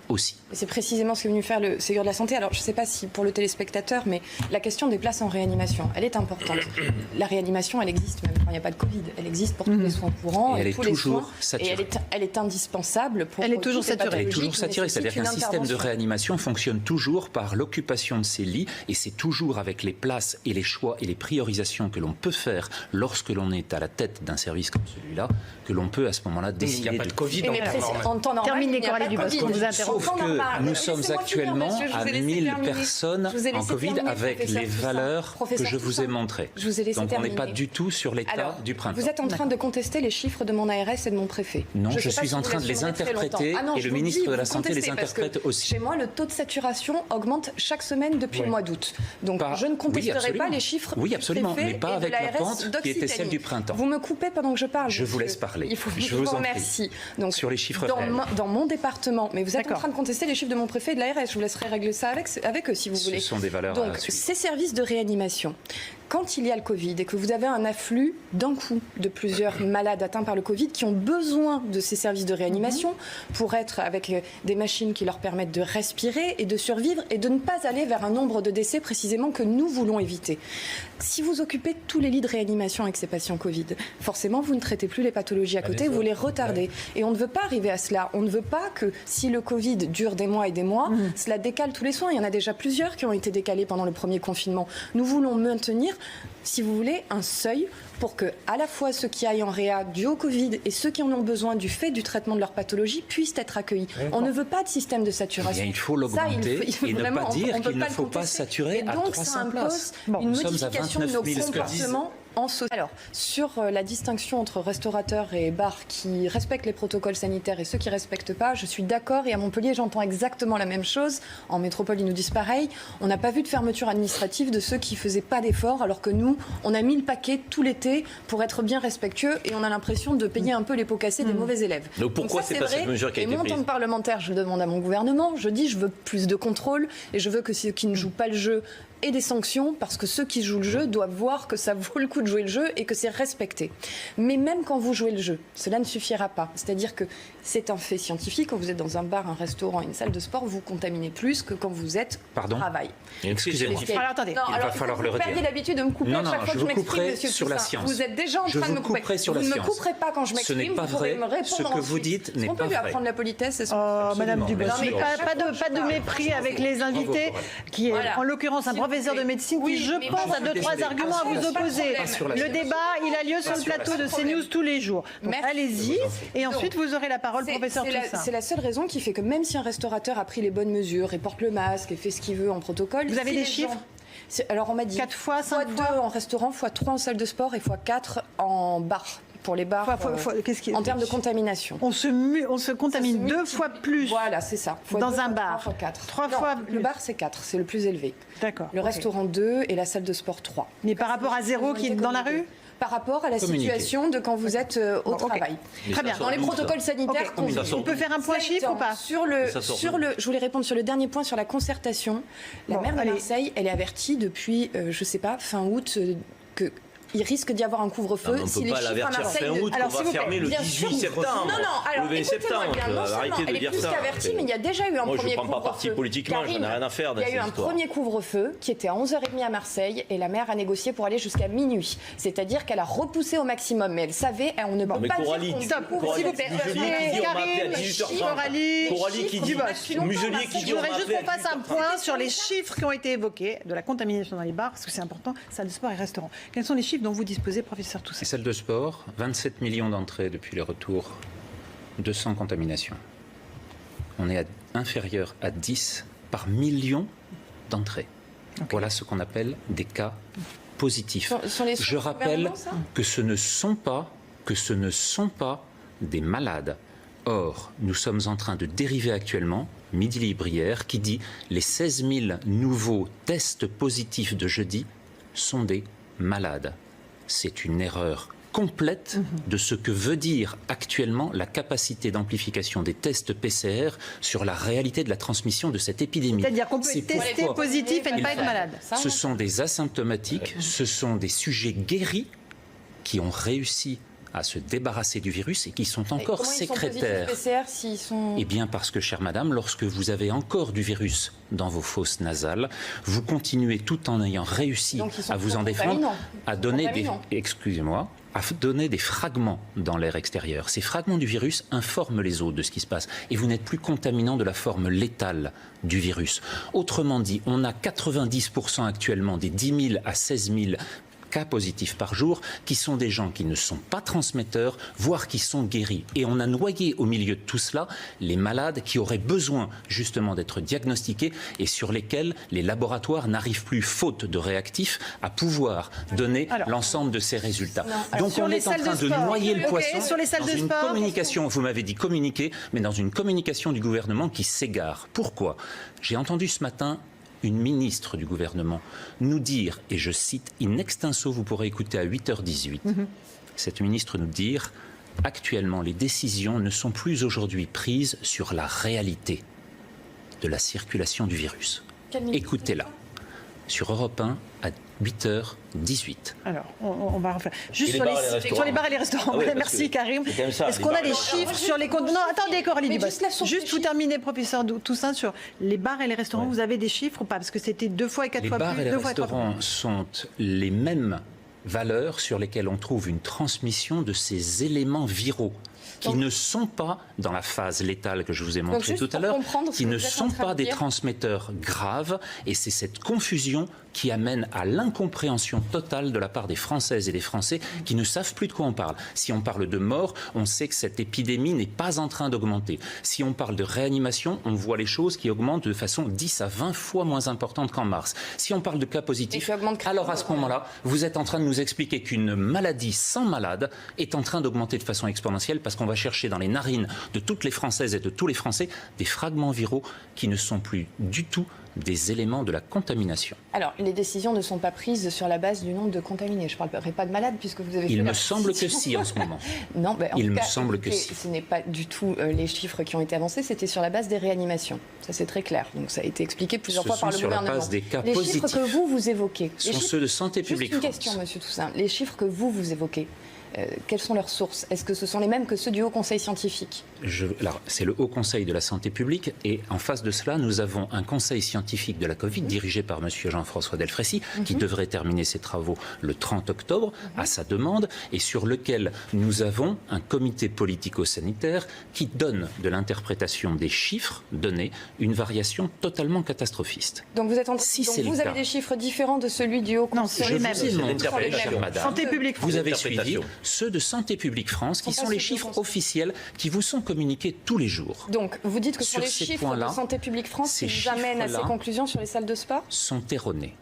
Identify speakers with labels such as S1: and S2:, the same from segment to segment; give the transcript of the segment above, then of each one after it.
S1: aussi.
S2: C'est précisément ce qu'est venu faire le Ségur de la Santé. Alors, je ne sais pas si pour le téléspectateur, mais la question des places en réanimation, elle est importante. La réanimation, elle existe même quand il n'y a pas de Covid. Elle existe pour tous les soins courants.
S1: Et elle est
S2: tous
S1: toujours
S2: les soins,
S1: saturée.
S2: Et elle est indispensable pour...
S3: Elle est toujours saturée.
S1: Elle est toujours saturée. C'est-à-dire qu'un système de réanimation fonctionne toujours par l'occupation de ces lits et c'est toujours avec les places et les choix et les priorisations que l'on peut faire lorsque l'on est à la tête d'un service comme celui-là que l'on peut à ce moment-là décider.
S4: Il n'y a pas de Covid
S2: en temps normal.
S3: Terminez, Coralie Dubos, qu'on vous interrompt.
S1: Sauf que nous sommes actuellement à 1000 personnes en Covid avec les valeurs que je vous ai montrées. Donc on n'est pas du tout sur l'état du printemps.
S2: Vous êtes en train de contester les chiffres de mon ARS et de mon préfet.
S1: Non, je suis en train de les interpréter et le ministre de la Santé les interprète aussi.
S2: Chez moi, le taux de saturation augmente chaque semaine depuis le mois d'août. Donc je ne contesterai pas les chiffres.
S1: Oui, absolument, mais pas avec la pente qui était celle du printemps.
S2: Vous me coupez pendant que je parle.
S1: Je vous laisse parler.
S2: Je vous remercie. Donc,
S1: sur les chiffres
S2: dans mon département, mais vous êtes en train de contester les chiffres de mon préfet et de l'ARS. Je vous laisserai régler ça avec eux si vous voulez.
S1: Ce sont des valeurs
S2: Donc, ces services de réanimation, quand il y a le Covid et que vous avez un afflux d'un coup de plusieurs malades atteints par le Covid qui ont besoin de ces services de réanimation pour être avec des machines qui leur permettent de respirer et de survivre et de ne pas aller vers un nombre de décès précisément que nous voulons éviter. Si vous occupez tous les lits de réanimation avec ces patients Covid, forcément vous ne traitez plus les pathologies à côté, vous les retardez. Et on ne veut pas arriver à cela. On ne veut pas que si le Covid dure des mois et des mois, cela décale tous les soins. Il y en a déjà plusieurs qui ont été décalés pendant le premier confinement. Nous voulons maintenir, si vous voulez, un seuil pour que à la fois ceux qui aillent en réa dû au Covid et ceux qui en ont besoin du fait du traitement de leur pathologie puissent être accueillis. On ne veut pas de système de saturation.
S1: Il faut l'augmenter et ne pas dire qu'il ne faut pas saturer à 300 places.
S2: Et donc ça impose une modification de nos comportements. Alors, sur la distinction entre restaurateurs et bars qui respectent les protocoles sanitaires et ceux qui ne respectent pas, je suis d'accord et à Montpellier, j'entends exactement la même chose. En métropole, ils nous disent pareil. On n'a pas vu de fermeture administrative de ceux qui ne faisaient pas d'efforts, alors que nous, on a mis le paquet tout l'été pour être bien respectueux et on a l'impression de payer un peu les pots cassés des mauvais élèves.
S4: Donc pourquoi c'est pas cette mesure qui a été prise ?
S2: Et moi, en tant que parlementaire, je demande à mon gouvernement, je dis je veux plus de contrôle et je veux que ceux qui ne jouent pas le jeu et des sanctions, parce que ceux qui jouent le jeu doivent voir que ça vaut le coup de jouer le jeu et que c'est respecté. Mais même quand vous jouez le jeu, cela ne suffira pas. C'est-à-dire que c'est un fait scientifique. Quand vous êtes dans un bar, un restaurant, une salle de sport, vous contaminez plus que quand vous êtes au travail.
S1: Excusez-moi.
S3: Alors attendez,
S1: il va falloir le redire.
S2: Vous perdez l'habitude de me couper à chaque fois que je m'exprime, monsieur
S1: sur la science.
S2: Vous êtes déjà en train de me couper. Vous ne me couperez pas quand je m'exprime.
S1: Ce n'est pas vrai. Ce que vous dites n'est pas vrai.
S2: On peut lui apprendre la politesse.
S3: Madame Dubos, pas de mépris avec les invités, qui est en l'occurrence un professeur de médecine qui, je pense, a 2-3 arguments à vous opposer. Le débat, il a lieu sur le plateau de CNews tous les jours. Donc allez-y, et ensuite vous aurez la parole, professeur Toussaint.
S2: C'est la seule raison qui fait que même si un restaurateur a pris les bonnes mesures et porte le masque et fait ce qu'il veut en protocole...
S3: Vous avez des chiffres ?
S2: Alors on m'a dit
S3: 4 fois, 5
S2: fois 2 en restaurant, fois 3 en salle de sport et fois 4 en bar. Pour les bars, en termes de contamination.
S3: On se contamine 2 fois plus.
S2: Voilà, c'est ça.
S3: Dans un bar.
S2: 3 fois 4.
S3: 3 fois plus.
S2: Le bar, c'est 4, c'est le plus élevé.
S3: D'accord.
S2: Le restaurant 2 et la salle de sport 3.
S3: Mais par rapport à 0 qui est dans la rue ?
S2: Par rapport à la situation de quand vous êtes au travail.
S3: Très bien.
S2: Dans les protocoles sanitaires...
S3: On peut faire un point chiffre ou pas ?
S2: Je voulais répondre sur le dernier point, sur la concertation. La maire de Marseille, elle est avertie depuis, je ne sais pas, fin août, que... Il risque d'y avoir un couvre-feu.
S4: On ne peut pas l'avertir fin août, on va fermer le 18 septembre.
S2: Non, alors
S4: le 20 septembre. Arrêtez de dire ça.
S2: Elle est plus qu'avertie, mais il y a déjà eu un premier couvre-feu.
S4: Moi, je ne prends pas parti politiquement, j'en ai rien à faire de cette histoire.
S2: Il y a eu un premier couvre-feu qui était à 11h30 à Marseille et la maire a négocié pour aller jusqu'à minuit. C'est-à-dire qu'elle a repoussé au maximum, mais elle savait, on ne peut pas dire qu'on
S3: stop, s'il vous plaît.
S4: Coralie qui dit Muselier qui dit
S3: je voudrais juste qu'on fasse un point sur les chiffres qui ont été évoqués de la contamination dans les bars, parce que c'est important, salle de sport et restaurant. Quels sont les chiffres dont vous disposez, professeur Toussaint?
S1: Les salles de sport, 27 millions d'entrées depuis le retour, 200 contaminations. On est inférieur à 10 par million d'entrées. Okay. Voilà ce qu'on appelle des cas positifs. Je rappelle que ce ne sont pas des malades. Or, nous sommes en train de dériver actuellement, Midi Libre hier, qui dit les 16 000 nouveaux tests positifs de jeudi sont des malades. C'est une erreur complète de ce que veut dire actuellement la capacité d'amplification des tests PCR sur la réalité de la transmission de cette épidémie.
S3: C'est-à-dire qu'on peut tester positif et ne pas être malade.
S1: Ce sont des asymptomatiques, ce sont des sujets guéris qui ont réussi à se débarrasser du virus et qui sont encore sécrétaires.
S2: Ils sont PCR s'ils sont...
S1: Eh bien parce que, chère madame, lorsque vous avez encore du virus dans vos fosses nasales, vous continuez tout en ayant réussi à vous en défendre, à donner des fragments dans l'air extérieur. Ces fragments du virus informent les autres de ce qui se passe. Et vous n'êtes plus contaminant de la forme létale du virus. Autrement dit, on a 90% actuellement des 10 000 à 16 000 cas positifs par jour, qui sont des gens qui ne sont pas transmetteurs, voire qui sont guéris. Et on a noyé au milieu de tout cela les malades qui auraient besoin justement d'être diagnostiqués et sur lesquels les laboratoires n'arrivent plus, faute de réactifs, à pouvoir donner l'ensemble de ces résultats. Donc on est en train de noyer le poisson dans une communication, vous m'avez dit communiquer, mais dans une communication du gouvernement qui s'égare. Pourquoi ? J'ai entendu ce matin une ministre du gouvernement nous dire, et je cite in extenso, vous pourrez écouter à 8h18, cette ministre nous dire actuellement les décisions ne sont plus aujourd'hui prises sur la réalité de la circulation du virus. Écoutez-la sur Europe 1 à 8h18.
S3: Alors, on va refaire. Juste sur les bars et les restaurants. Ouais, merci Karim. Est-ce qu'on a des chiffres sur les comptes ? Non, attendez, Coralie Dubos. Juste vous terminez, professeur Toussaint, sur les bars et les restaurants. Vous avez des chiffres ou pas ? Parce que c'était 2 fois et 4 fois plus.
S1: Les bars et les restaurants sont les mêmes valeurs sur lesquelles on trouve une transmission de ces éléments viraux qui ne sont pas dans la phase létale que je vous ai montrée tout à l'heure, qui ne sont pas des transmetteurs graves, et c'est cette confusion qui amène à l'incompréhension totale de la part des Françaises et des Français qui ne savent plus de quoi on parle. Si on parle de mort, on sait que cette épidémie n'est pas en train d'augmenter. Si on parle de réanimation, on voit les choses qui augmentent de façon 10 à 20 fois moins importante qu'en mars. Si on parle de cas positifs, alors à ce moment-là, vous êtes en train de nous expliquer qu'une maladie sans malade est en train d'augmenter de façon exponentielle parce qu'on va chercher dans les narines de toutes les Françaises et de tous les Français des fragments viraux qui ne sont plus du tout des éléments de la contamination.
S2: Alors, les décisions ne sont pas prises sur la base du nombre de contaminés. Je ne parlerai pas de malades puisque vous avez fait
S1: Il me semble que si en ce moment.
S2: Non, ben,
S1: il me semble que si.
S2: Ce n'est pas du tout les chiffres qui ont été avancés, c'était sur la base des réanimations. Ça, c'est très clair. Donc, ça a été expliqué plusieurs fois par le gouvernement.
S1: Sur la base des cas
S2: les
S1: positifs.
S2: Chiffres que vous évoquez
S1: sont ceux de Santé publique France.
S2: Juste une question, Monsieur Toussaint. Les chiffres que vous évoquez, quelles sont leurs sources ? Est-ce que ce sont les mêmes que ceux du Haut Conseil scientifique ?
S1: Alors, c'est le Haut Conseil de la Santé publique et en face de cela, nous avons un Conseil scientifique de la Covid dirigé par M. Jean-François Delfrécy qui devrait terminer ses travaux le 30 octobre à sa demande et sur lequel nous avons un comité politico-sanitaire qui donne de l'interprétation des chiffres donnés une variation totalement catastrophiste.
S2: Donc vous êtes en vous avez des chiffres différents de celui du Haut Conseil ?
S3: Non, c'est les mêmes.
S2: Santé publique France.
S1: Vous avez suivi ceux de Santé publique France, qui sont les chiffres officiels qui vous sont communiqués tous les jours.
S2: Donc, vous dites que sur les chiffres de Santé publique France qui vous amènent à ces conclusions sur les salles de sport ?
S1: Sont erronés.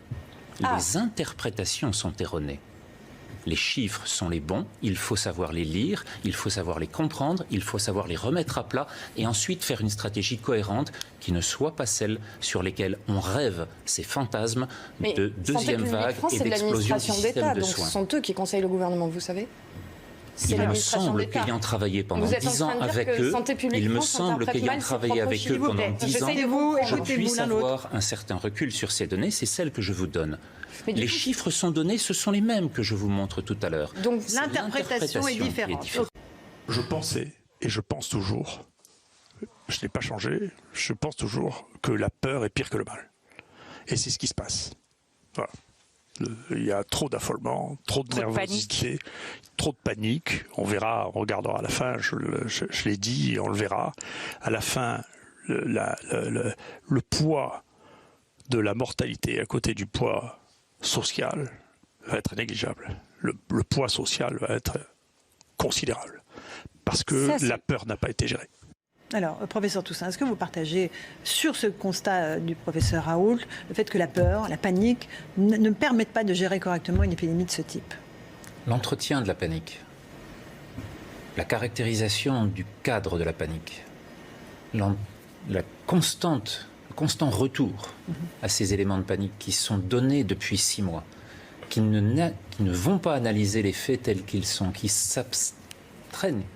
S1: Les interprétations sont erronées. Les chiffres sont les bons, il faut savoir les lire, il faut savoir les comprendre, il faut savoir les remettre à plat et ensuite faire une stratégie cohérente qui ne soit pas celle sur lesquelles on rêve ces fantasmes de deuxième vague et d'explosion du système de soins.
S2: Ce sont eux qui conseillent le gouvernement, vous savez ?
S1: Il me semble qu'ayant travaillé pendant 10 ans avec eux, je puisse avoir un certain recul sur ces données, c'est celle que je vous donne. Les chiffres sont donnés, ce sont les mêmes que je vous montre tout à l'heure.
S3: Donc l'interprétation est différente.
S5: Je pensais, et je pense toujours, je n'ai pas changé, je pense toujours que la peur est pire que le mal. Et c'est ce qui se passe. Voilà. Il y a trop d'affolement, trop de nervosité, trop de panique. On verra, on regardera à la fin, je l'ai dit, on le verra. À la fin, le poids de la mortalité à côté du poids social va être négligeable. Le poids social va être considérable parce que la peur n'a pas été gérée.
S3: Alors, professeur Toussaint, est-ce que vous partagez sur ce constat du professeur Raoult le fait que la peur, la panique ne permettent pas de gérer correctement une épidémie de ce type ?
S1: L'entretien de la panique, la caractérisation du cadre de la panique, le constant retour à ces éléments de panique qui sont donnés depuis 6 mois, qui ne vont pas analyser les faits tels qu'ils sont, qui s'abstraignent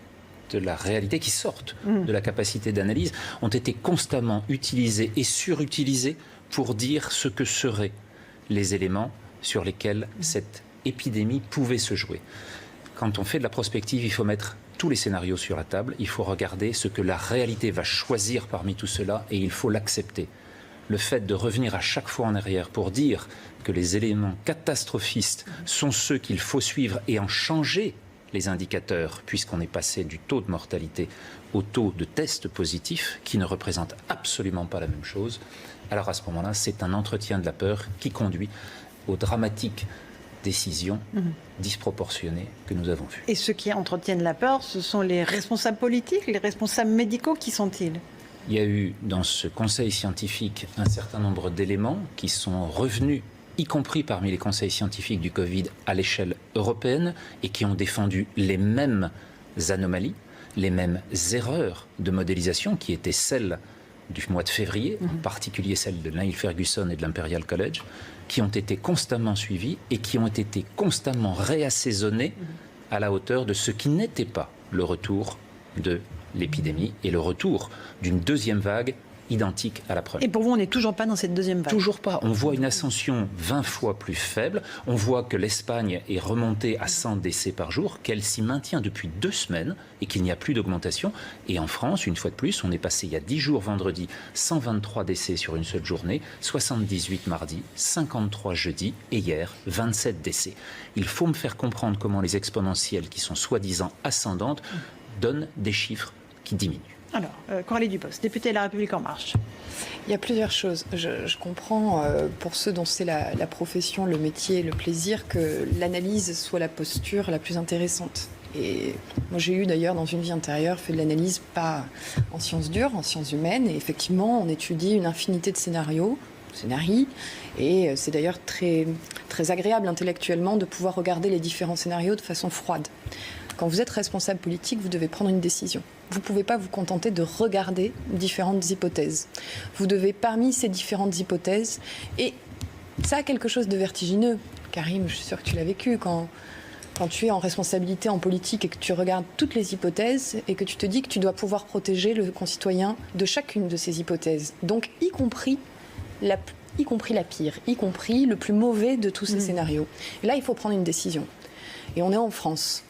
S1: de la réalité, qui sortent de la capacité d'analyse, ont été constamment utilisés et surutilisés pour dire ce que seraient les éléments sur lesquels cette épidémie pouvait se jouer. quand on fait de la prospective, il faut mettre tous les scénarios sur la table, il faut regarder ce que la réalité va choisir parmi tout cela et il faut l'accepter. Le fait de revenir à chaque fois en arrière pour dire que les éléments catastrophistes sont ceux qu'il faut suivre et en changer les indicateurs, puisqu'on est passé du taux de mortalité au taux de tests positifs, qui ne représentent absolument pas la même chose, alors à ce moment-là, c'est un entretien de la peur qui conduit aux dramatiques décisions disproportionnées que nous avons vues.
S3: Et ceux qui entretiennent la peur, ce sont les responsables politiques, les responsables médicaux, qui sont-ils ?
S1: Il y a eu dans ce conseil scientifique un certain nombre d'éléments qui sont revenus, y compris parmi les conseils scientifiques du Covid à l'échelle européenne, et qui ont défendu les mêmes anomalies, les mêmes erreurs de modélisation qui étaient celles du mois de février, en particulier celles de Neil Ferguson et de l'Imperial College, qui ont été constamment suivies et qui ont été constamment réassaisonnées à la hauteur de ce qui n'était pas le retour de l'épidémie et le retour d'une deuxième vague identique à la première.
S3: Et pour vous, on n'est toujours pas dans cette deuxième vague ?
S1: Toujours pas. On voit une ascension 20 fois plus faible. On voit que l'Espagne est remontée à 100 décès par jour, qu'elle s'y maintient depuis 2 semaines et qu'il n'y a plus d'augmentation. Et en France, une fois de plus, on est passé il y a 10 jours vendredi, 123 décès sur une seule journée, 78 mardi, 53 jeudi et hier, 27 décès. Il faut me faire comprendre comment les exponentielles qui sont soi-disant ascendantes donnent des chiffres qui diminuent.
S3: Alors, Coralie Dubost, députée de La République En Marche.
S2: Il y a plusieurs choses. Je comprends, pour ceux dont c'est la profession, le métier, le plaisir, que l'analyse soit la posture la plus intéressante. Et moi, j'ai eu d'ailleurs, dans une vie antérieure, fait de l'analyse pas en sciences dures, en sciences humaines. Et effectivement, on étudie une infinité de scénarios, et c'est d'ailleurs très, très agréable intellectuellement de pouvoir regarder les différents scénarios de façon froide. Quand vous êtes responsable politique, vous devez prendre une décision. Vous ne pouvez pas vous contenter de regarder différentes hypothèses. Vous devez, parmi ces différentes hypothèses, et ça a quelque chose de vertigineux. Karim, je suis sûre que tu l'as vécu, quand tu es en responsabilité en politique et que tu regardes toutes les hypothèses et que tu te dis que tu dois pouvoir protéger le concitoyen de chacune de ces hypothèses. Donc, y compris la pire, y compris le plus mauvais de tous ces scénarios. Et là, il faut prendre une décision. Et on est en France.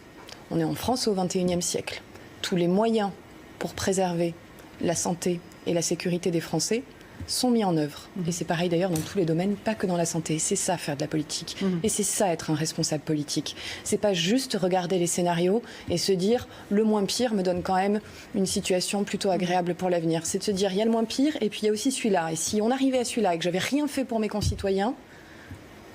S2: On est en France au XXIe siècle. Tous les moyens pour préserver la santé et la sécurité des Français sont mis en œuvre. Et c'est pareil d'ailleurs dans tous les domaines, pas que dans la santé. C'est ça, faire de la politique. Et c'est ça, être un responsable politique. C'est pas juste regarder les scénarios et se dire le moins pire me donne quand même une situation plutôt agréable pour l'avenir. C'est de se dire il y a le moins pire et puis il y a aussi celui-là. Et si on arrivait à celui-là et que j'avais rien fait pour mes concitoyens,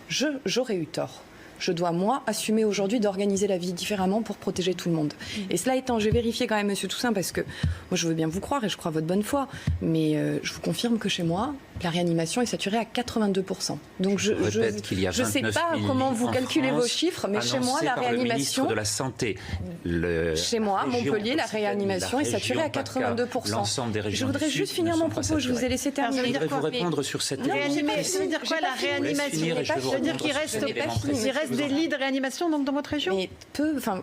S2: j'aurais eu tort. Je dois, moi, assumer aujourd'hui d'organiser la vie différemment pour protéger tout le monde. Et cela étant, j'ai vérifié quand même, Monsieur Toussaint, parce que moi, je veux bien vous croire et je crois votre bonne foi, mais je vous confirme que chez moi, la réanimation est saturée à 82%. Donc je ne sais pas comment vous calculez vos chiffres, mais chez moi, la réanimation...
S1: de la Santé.
S2: Chez moi, Montpellier, la réanimation est saturée à 82%.
S1: L'ensemble des régions.
S2: Je voudrais juste finir mon propos, je vous ai laissé terminer.
S1: Je voudrais vous répondre sur cette
S3: Ça veut dire quoi, la réanimation? Ça veut dire qu'il reste des lits de réanimation donc, dans votre région?
S2: Mais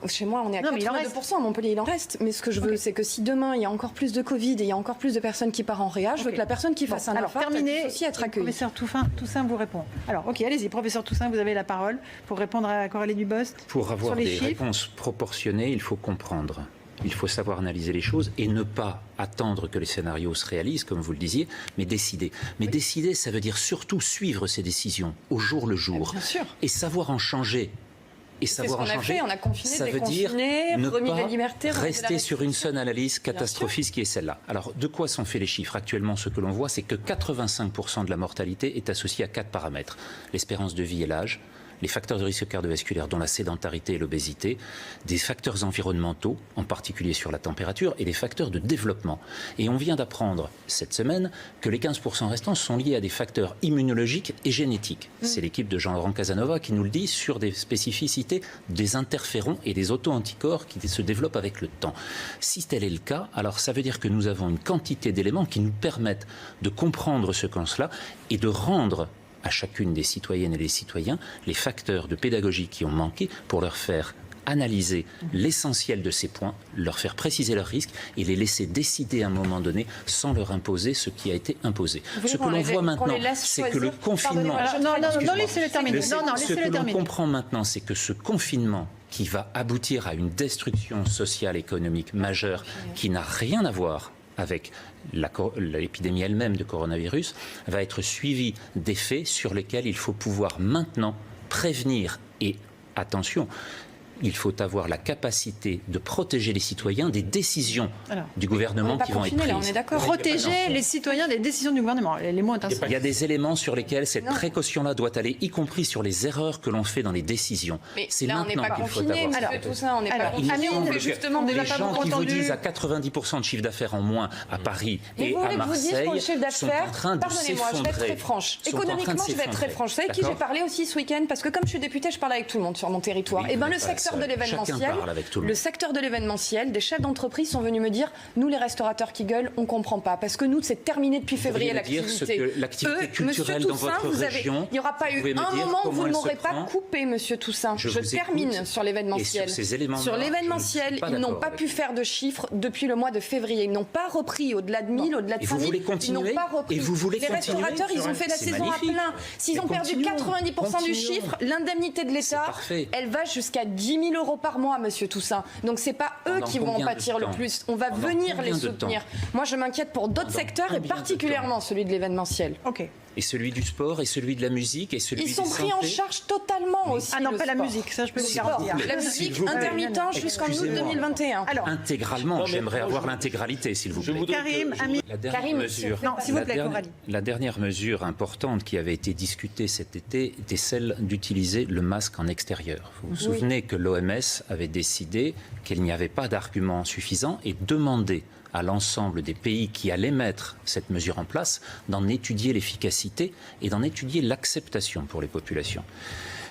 S2: chez moi, on est à 82%, à Montpellier, il en reste. Mais ce que je veux, c'est que si demain, il y a encore plus de Covid et il y a encore plus de personnes qui partent en réa, je veux que la personne qui fasse un infarct puisse aussi être accueillie.
S3: Professeur Toussaint vous répond. Alors, ok, allez-y, professeur Toussaint, vous avez la parole pour répondre à Coralie Dubost.
S1: Pour avoir des réponses proportionnées, il faut comprendre. Il faut savoir analyser les choses et ne pas attendre que les scénarios se réalisent, comme vous le disiez, mais décider. Mais décider, ça veut dire surtout suivre ces décisions au jour le jour.
S2: Bien sûr.
S1: Et savoir en changer. Et savoir en changer,
S2: on a confiné,
S1: ça veut dire ne pas rester sur une seule analyse catastrophiste qui est celle-là. Alors, de quoi sont faits les chiffres? Actuellement, ce que l'on voit, c'est que 85% de la mortalité est associée à 4 paramètres. L'espérance de vie et l'âge, les facteurs de risque cardiovasculaire, dont la sédentarité et l'obésité, des facteurs environnementaux, en particulier sur la température, et des facteurs de développement. Et on vient d'apprendre cette semaine que les 15% restants sont liés à des facteurs immunologiques et génétiques. C'est l'équipe de Jean-Laurent Casanova qui nous le dit sur des spécificités des interférons et des auto-anticorps qui se développent avec le temps. Si tel est le cas, alors ça veut dire que nous avons une quantité d'éléments qui nous permettent de comprendre ce qu'en cela et de rendre à chacune des citoyennes et des citoyens les facteurs de pédagogie qui ont manqué pour leur faire analyser l'essentiel de ces points, leur faire préciser leurs risques et les laisser décider à un moment donné sans leur imposer ce qui a été imposé. Ce que l'on voit maintenant, c'est que le confinement...
S3: Non, laissez-le terminer.
S1: Ce que l'on comprend maintenant, c'est que ce confinement qui va aboutir à une destruction sociale, économique majeure qui n'a rien à voir avec l'épidémie elle-même de coronavirus, va être suivie d'effets sur lesquels il faut pouvoir maintenant prévenir. Et attention, il faut avoir la capacité de protéger les citoyens des décisions du gouvernement qui vont être prises.
S2: Là, on est d'accord.
S3: Protéger les citoyens des décisions du gouvernement. Les mots intéressants.
S1: Il y a des éléments sur lesquels cette précaution-là doit aller, y compris sur les erreurs que l'on fait dans les décisions.
S2: Mais
S1: c'est
S2: là,
S1: maintenant qu'il faut avoir ça.
S2: Tout ça, on n'est pas
S1: confiné.
S2: Justement,
S1: les gens qui vous disent à 90% de chiffre d'affaires en moins à Paris et à Marseille sont en train de s'effondrer.
S2: Je vais être très franche. Économiquement, je vais être très franche. Vous savez qui j'ai parlé aussi ce week-end? Parce que comme je suis députée, je parle avec tout le monde sur mon territoire. Et bien, le secteur de l'événementiel, des chefs d'entreprise sont venus me dire, nous les restaurateurs qui gueulent, on comprend pas, parce que nous c'est terminé depuis février l'activité.
S1: L'activité culturelle dans votre région,
S2: il n'y aura pas eu un moment où vous ne m'aurez pas coupé, Monsieur Toussaint. Je termine sur l'événementiel. Sur l'événementiel, ils n'ont pas pu faire de chiffres depuis le mois de février. Ils n'ont pas repris au-delà de 1000, au-delà de 5000. Ils n'ont pas repris. Les restaurateurs, ils ont fait la saison à plein. S'ils ont perdu 90% du chiffre, l'indemnité de l'État, elle va jusqu'à 10 000 € par mois, Monsieur Toussaint. Donc c'est pas eux qui vont en pâtir le plus. On va venir les soutenir. Moi, je m'inquiète pour d'autres secteurs et particulièrement celui de l'événementiel.
S3: Ok.
S1: Et celui du sport, et celui de la musique, et celui
S2: Ils sont pris en charge totalement aussi.
S3: Ah non, pas la musique, ça je peux vous garantir.
S2: La musique intermittente jusqu'en août 2021.
S3: Alors,
S1: intégralement, j'aimerais avoir l'intégralité, s'il vous plaît.
S3: Karim,
S1: La dernière mesure importante qui avait été discutée cet été était celle d'utiliser le masque en extérieur. Vous vous souvenez que l'OMS avait décidé qu'il n'y avait pas d'argument suffisant et demandé à l'ensemble des pays qui allaient mettre cette mesure en place d'en étudier l'efficacité et d'en étudier l'acceptation pour les populations.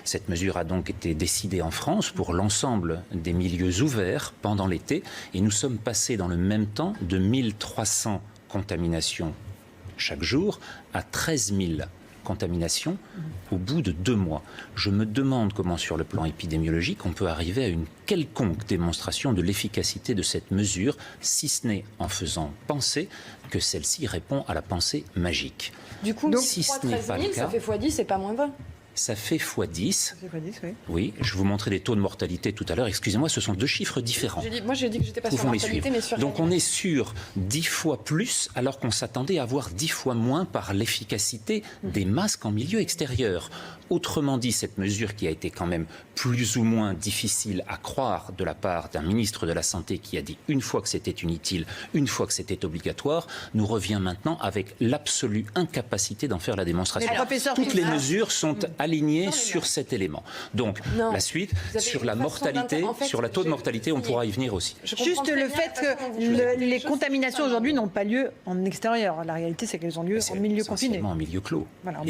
S1: Cette mesure a donc été décidée en France pour l'ensemble des milieux ouverts pendant l'été et nous sommes passés dans le même temps de 1300 contaminations chaque jour à 13 000 contaminations au bout de 2 mois. Je me demande comment, sur le plan épidémiologique, on peut arriver à une quelconque démonstration de l'efficacité de cette mesure, si ce n'est en faisant penser que celle-ci répond à la pensée magique.
S2: Du coup, donc, si ce n'est pas le cas, ça fait x10, c'est pas moins 20.
S1: Ça fait x10.
S3: Ça fait x10, oui.
S1: Oui, je vous montrais des taux de mortalité tout à l'heure. Excusez-moi, ce sont 2 chiffres différents.
S2: Moi, j'ai dit que j'étais pas sur mortalité, mais sur...
S1: Donc, on est sur 10 fois plus, alors qu'on s'attendait à avoir 10 fois moins par l'efficacité des masques en milieu extérieur. Autrement dit, cette mesure qui a été quand même plus ou moins difficile à croire de la part d'un ministre de la Santé qui a dit une fois que c'était inutile, une fois que c'était obligatoire, nous revient maintenant avec l'absolue incapacité d'en faire la démonstration. Toutes les mesures sont alignées sur cet élément. Donc, la suite, sur la mortalité, sur le taux de mortalité, on pourra y venir aussi.
S3: Juste le fait que les contaminations aujourd'hui n'ont pas lieu en extérieur. La réalité, c'est qu'elles ont lieu en milieu confiné.
S1: En milieu clos.
S3: Voilà,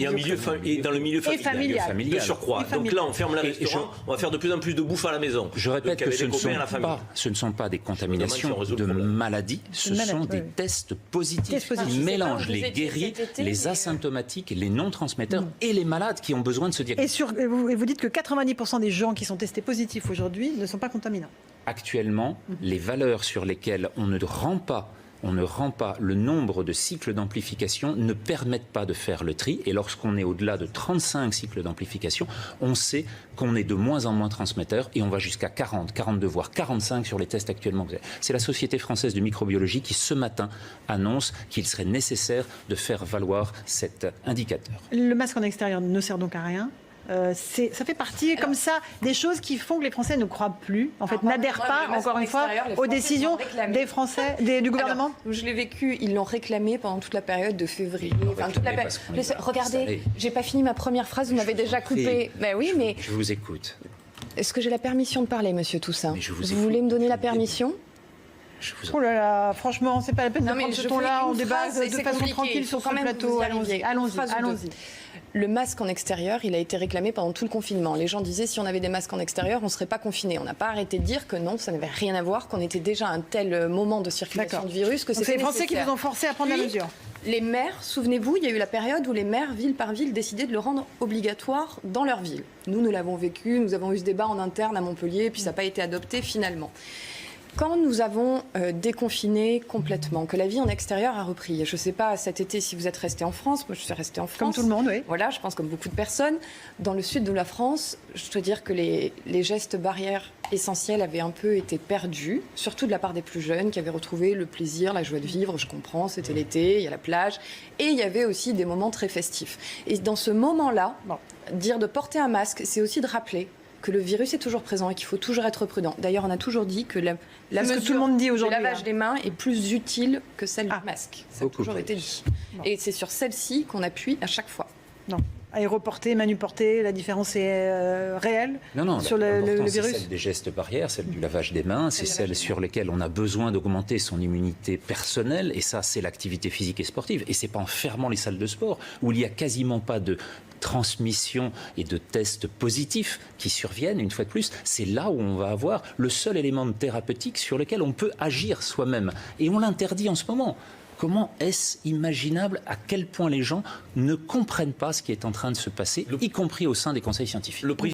S4: et dans le milieu familial. De surcroît. Donc là, on ferme les restaurants, on va faire de plus en plus de bouffe à la maison.
S1: Je répète que ce ne sont pas des contaminations de maladies, ce sont des tests positifs qui mélangent les guéris, les asymptomatiques, les non-transmetteurs et les malades qui ont besoin de se diagnostiquer.
S3: Et vous dites que 90% des gens qui sont testés positifs aujourd'hui ne sont pas contaminants.
S1: Actuellement, les valeurs sur lesquelles on ne rend pas le nombre de cycles d'amplification ne permettent pas de faire le tri. Et lorsqu'on est au-delà de 35 cycles d'amplification, on sait qu'on est de moins en moins transmetteur et on va jusqu'à 40, 42, voire 45 sur les tests actuellement. C'est la Société française de microbiologie qui, ce matin, annonce qu'il serait nécessaire de faire valoir cet indicateur.
S3: Le masque en extérieur ne sert donc à rien. Ça fait partie comme ça des choses qui font que les Français ne croient plus, en fait, n'adhèrent pas, encore une fois, aux décisions des Français, du gouvernement.
S2: Alors, je l'ai vécu, ils l'ont réclamé pendant toute la période de février. Regardez, j'ai pas fini ma première phrase, vous m'avez déjà coupé. Ben oui, mais
S1: je vous écoute.
S2: Est-ce que j'ai la permission de parler, Monsieur Toussaint? Vous voulez me donner la permission?
S3: Oh là là, franchement, c'est pas la peine de prendre ce ton-là, on débat de façon tranquille sur ce plateau. Allons-y.
S2: Le masque en extérieur, il a été réclamé pendant tout le confinement. Les gens disaient si on avait des masques en extérieur, on ne serait pas confinés. On n'a pas arrêté de dire que non, ça n'avait rien à voir, qu'on était déjà à un tel moment de circulation du virus que c'était nécessaire.
S3: C'est les Français qui vous ont forcé à prendre la mesure.
S2: Les maires, souvenez-vous, il y a eu la période où les maires, ville par ville, décidaient de le rendre obligatoire dans leur ville. Nous l'avons vécu, nous avons eu ce débat en interne à Montpellier, puis ça n'a pas été adopté finalement. Quand nous avons déconfiné complètement, que la vie en extérieur a repris, je ne sais pas cet été si vous êtes resté en France, moi je suis restée en France.
S3: Comme tout le monde, oui.
S2: Voilà, je pense comme beaucoup de personnes. Dans le sud de la France, je dois dire que les gestes barrières essentiels avaient un peu été perdus, surtout de la part des plus jeunes qui avaient retrouvé le plaisir, la joie de vivre, je comprends, c'était l'été, il y a la plage, et il y avait aussi des moments très festifs. Et dans ce moment-là, dire de porter un masque, c'est aussi de rappeler que le virus est toujours présent et qu'il faut toujours être prudent. D'ailleurs, on a toujours dit que la mesure
S3: que tout le monde dit aujourd'hui,
S2: du lavage des mains est plus utile que celle du masque. Ça a toujours été dit. Et c'est sur celle-ci qu'on appuie à chaque fois.
S3: Non. Aéroporté, manuporté, la différence est réelle sur le virus.
S1: C'est celle des gestes barrières, celle du lavage des mains, c'est celle sur lesquelles on a besoin d'augmenter son immunité personnelle, et ça, c'est l'activité physique et sportive. Et c'est pas en fermant les salles de sport, où il n'y a quasiment pas de transmission et de tests positifs qui surviennent, une fois de plus, c'est là où on va avoir le seul élément thérapeutique sur lequel on peut agir soi-même. Et on l'interdit en ce moment. Comment est-ce imaginable à quel point les gens ne comprennent pas ce qui est en train de se passer, y compris au sein des conseils scientifiques ?